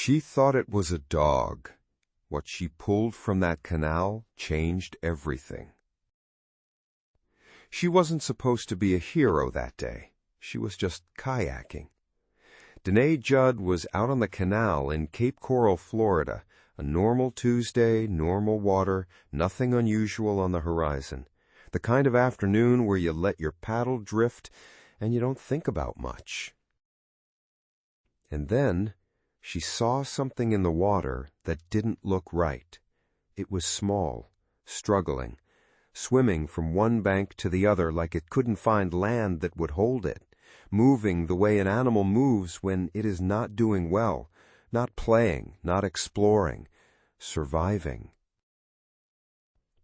She thought it was a dog. What she pulled from that canal changed everything. She wasn't supposed to be a hero that day. She was just kayaking. Denae Judd was out on the canal in Cape Coral, Florida. A normal Tuesday, normal water, nothing unusual on the horizon. The kind of afternoon where you let your paddle drift and you don't think about much. And then she saw something in the water that didn't look right. It was small, struggling, swimming from one bank to the other like it couldn't find land that would hold it, moving the way an animal moves when it is not doing well, not playing, not exploring, surviving.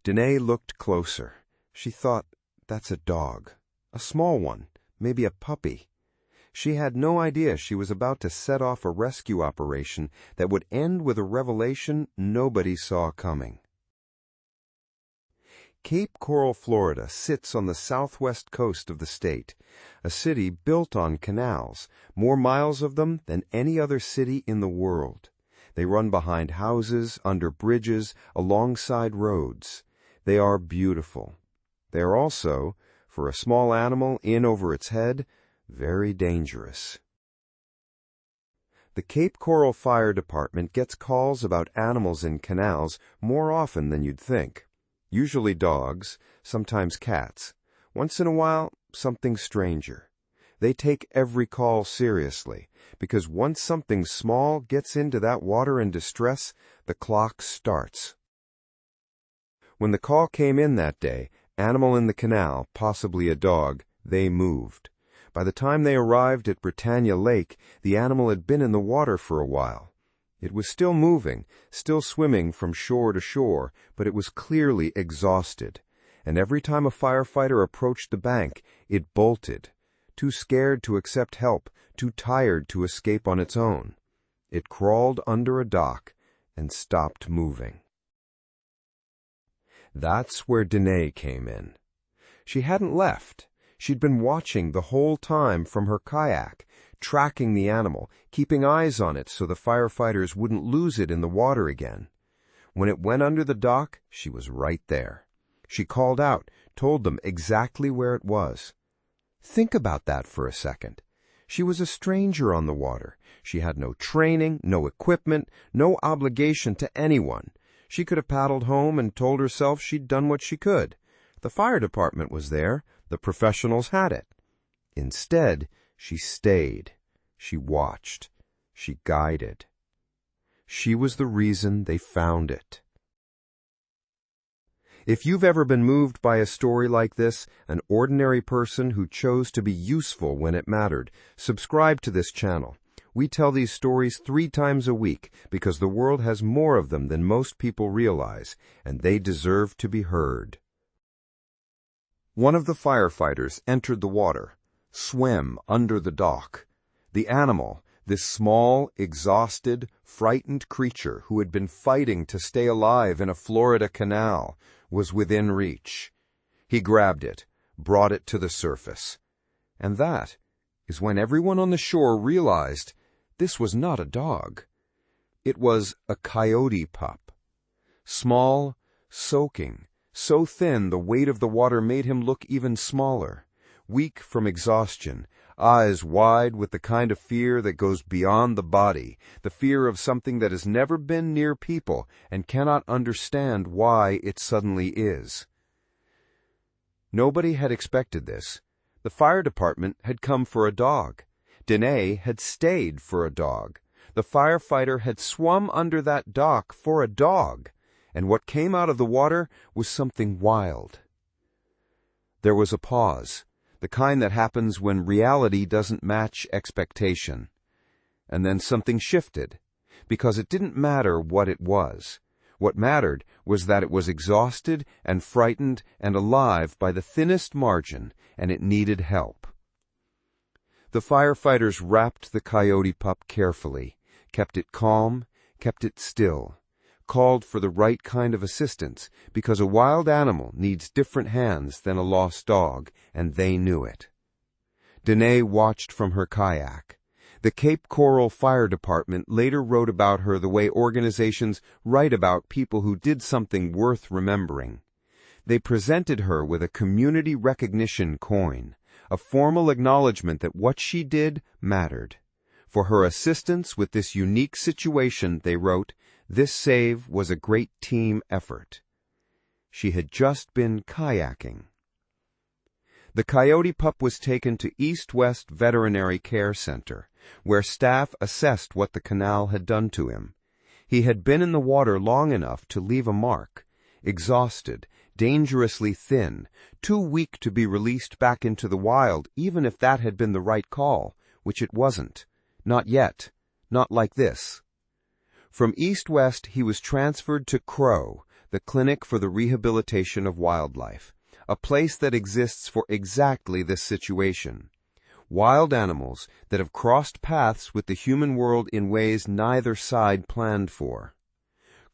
Denae looked closer. She thought, that's a dog, a small one, maybe a puppy. She had no idea she was about to set off a rescue operation that would end with a revelation nobody saw coming. Cape Coral, Florida sits on the southwest coast of the state, a city built on canals, more miles of them than any other city in the world. They run behind houses, under bridges, alongside roads. They are beautiful. They are also, for a small animal in over its head, very dangerous. The Cape Coral Fire Department gets calls about animals in canals more often than you'd think. Usually dogs, sometimes cats. Once in a while, something stranger. They take every call seriously, because once something small gets into that water in distress, the clock starts. When the call came in that day, animal in the canal, possibly a dog, they moved. By the time they arrived at Britannia Lake, the animal had been in the water for a while. It was still moving, still swimming from shore to shore, but it was clearly exhausted. And every time a firefighter approached the bank, it bolted, too scared to accept help, too tired to escape on its own. It crawled under a dock and stopped moving. That's where Denae came in. She hadn't left. She'd been watching the whole time from her kayak, tracking the animal, keeping eyes on it so the firefighters wouldn't lose it in the water again. When it went under the dock, she was right there. She called out, told them exactly where it was. Think about that for a second. She was a stranger on the water. She had no training, no equipment, no obligation to anyone. She could have paddled home and told herself she'd done what she could. The fire department was there. The professionals had it. Instead, she stayed. She watched. She guided. She was the reason they found it. If you've ever been moved by a story like this, an ordinary person who chose to be useful when it mattered, subscribe to this channel. We tell these stories 3 times a week because the world has more of them than most people realize, and they deserve to be heard. One of the firefighters entered the water, swam under the dock. The animal, this small, exhausted, frightened creature who had been fighting to stay alive in a Florida canal, was within reach. He grabbed it, brought it to the surface. And that is when everyone on the shore realized this was not a dog. It was a coyote pup. Small, soaking, so thin the weight of the water made him look even smaller, weak from exhaustion, eyes wide with the kind of fear that goes beyond the body, the fear of something that has never been near people and cannot understand why it suddenly is. Nobody had expected this. The fire department had come for a dog. Denae had stayed for a dog. The firefighter had swum under that dock for a dog. And what came out of the water was something wild. There was a pause, the kind that happens when reality doesn't match expectation. And then something shifted, because it didn't matter what it was. What mattered was that it was exhausted and frightened and alive by the thinnest margin, and it needed help. The firefighters wrapped the coyote pup carefully, kept it calm, kept it still, called for the right kind of assistance, because a wild animal needs different hands than a lost dog, and they knew it. Denae watched from her kayak. The Cape Coral Fire Department later wrote about her the way organizations write about people who did something worth remembering. They presented her with a community recognition coin, a formal acknowledgement that what she did mattered. For her assistance with this unique situation, they wrote, "This save was a great team effort." She had just been kayaking. The Coyote pup was taken to East West Veterinary Care Center, where staff assessed what the canal had done to him. He had been in the water long enough to leave a mark, exhausted, dangerously thin, too weak to be released back into the wild, even if that had been the right call, which it wasn't. Not yet. Not like this. From East West, he was transferred to CROW, the Clinic for the Rehabilitation of Wildlife, a place that exists for exactly this situation. Wild animals that have crossed paths with the human world in ways neither side planned for.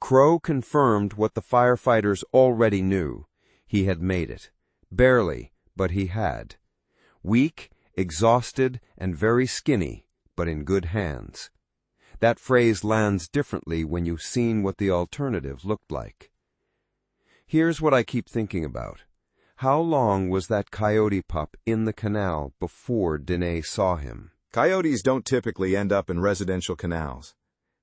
CROW confirmed what the firefighters already knew. He had made it. Barely, but he had. Weak, exhausted, and very skinny, but in good hands. That phrase lands differently when you've seen what the alternative looked like. Here's what I keep thinking about. How long was that coyote pup in the canal before Denae saw him? Coyotes don't typically end up in residential canals.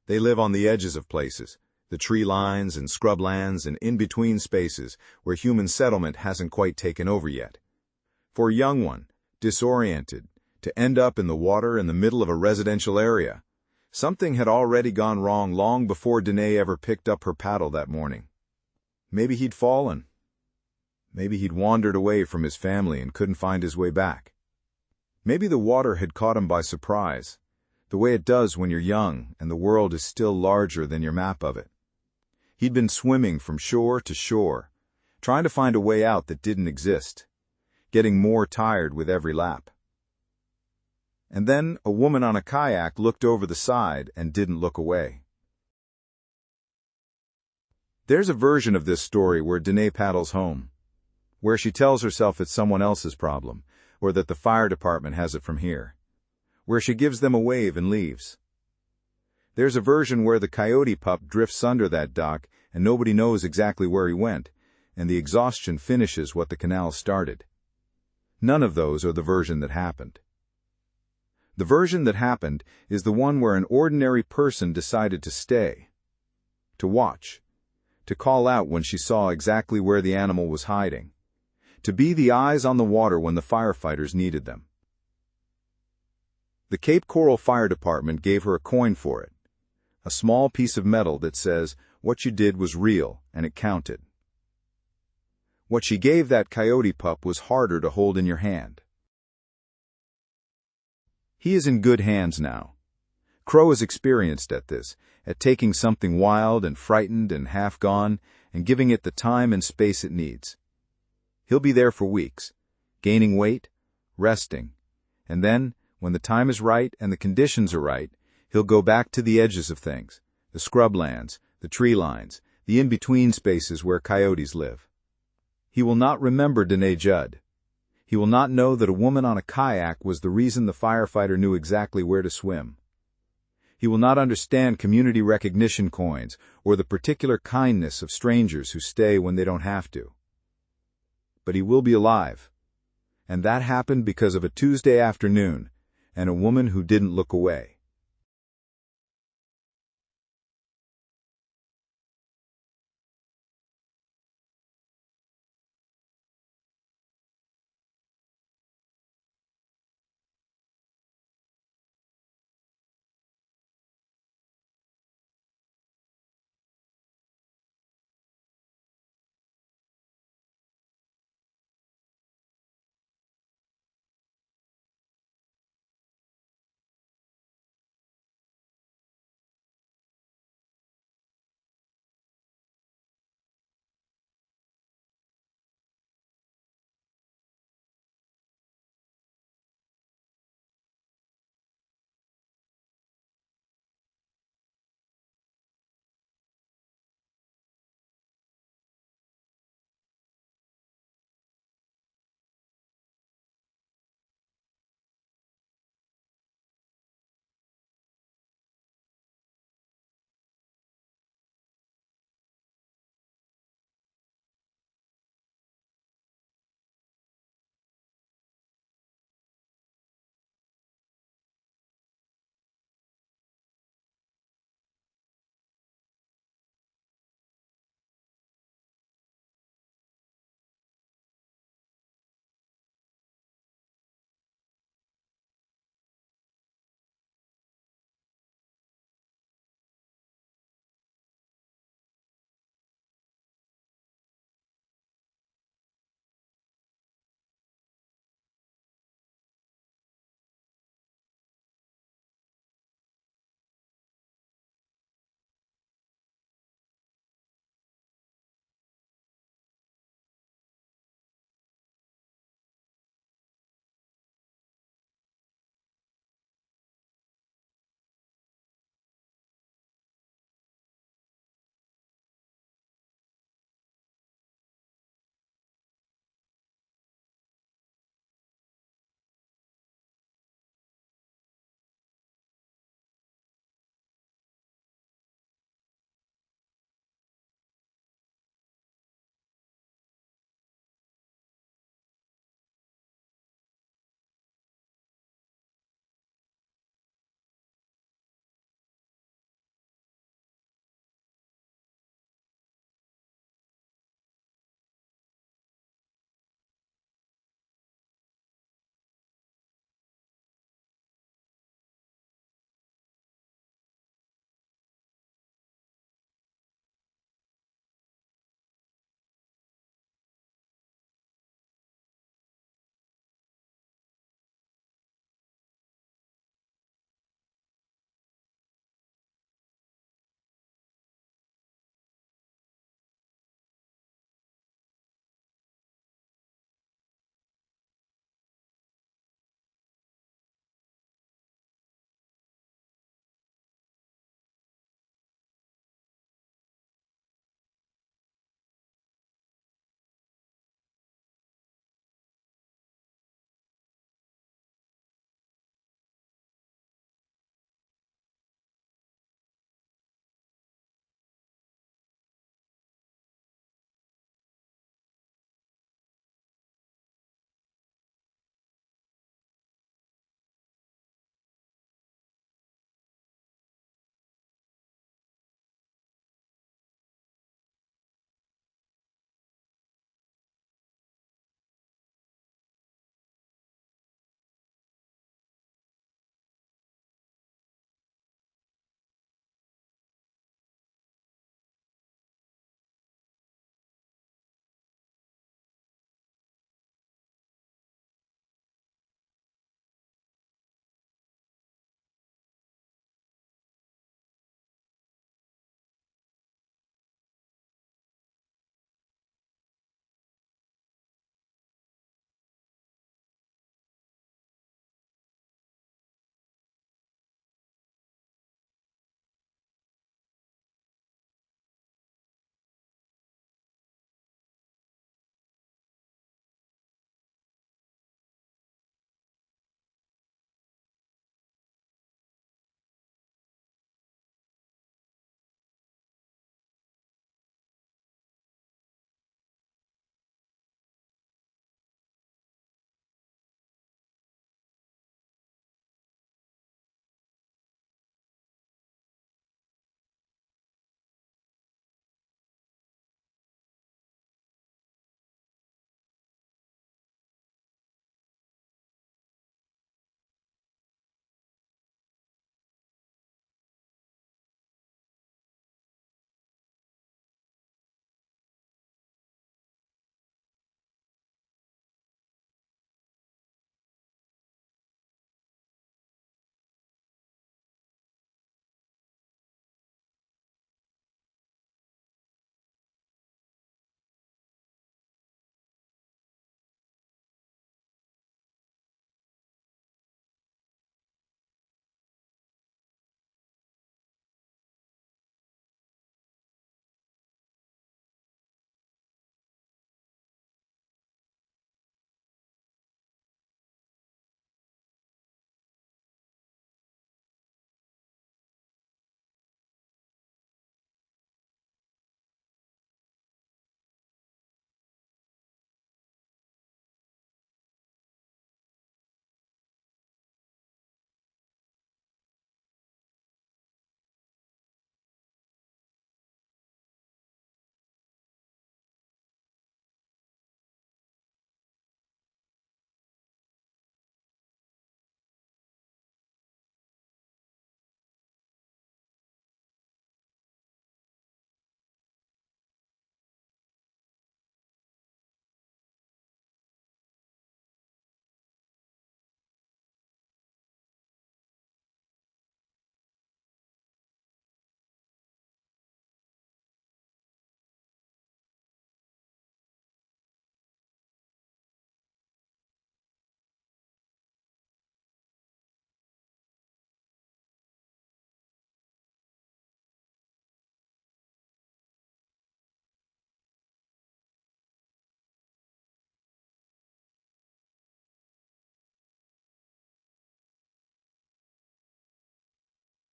They live on the edges of places, the tree lines and scrublands and in-between spaces where human settlement hasn't quite taken over yet. For a young one, disoriented, to end up in the water in the middle of a residential area, something had already gone wrong long before Denae ever picked up her paddle that morning. Maybe he'd fallen. Maybe he'd wandered away from his family and couldn't find his way back. Maybe the water had caught him by surprise, the way it does when you're young and the world is still larger than your map of it. He'd been swimming from shore to shore, trying to find a way out that didn't exist, getting more tired with every lap. And then a woman on a kayak looked over the side and didn't look away. There's a version of this story where Denae paddles home, where she tells herself it's someone else's problem, or that the fire department has it from here, where she gives them a wave and leaves. There's a version where the coyote pup drifts under that dock and nobody knows exactly where he went, and the exhaustion finishes what the canal started. None of those are the version that happened. The version that happened is the one where an ordinary person decided to stay, to watch, to call out when she saw exactly where the animal was hiding, to be the eyes on the water when the firefighters needed them. The Cape Coral Fire Department gave her a coin for it, a small piece of metal that says what you did was real and it counted. What she gave that coyote pup was harder to hold in your hand. He is in good hands now. CROW is experienced at this, at taking something wild and frightened and half gone and giving it the time and space it needs. He'll be there for weeks, gaining weight, resting, and then, when the time is right and the conditions are right, he'll go back to the edges of things, the scrublands, the tree lines, the in-between spaces where coyotes live. He will not remember Denae Judd. He will not know that a woman on a kayak was the reason the firefighter knew exactly where to swim. He will not understand community recognition coins or the particular kindness of strangers who stay when they don't have to. But he will be alive. And that happened because of a Tuesday afternoon and a woman who didn't look away.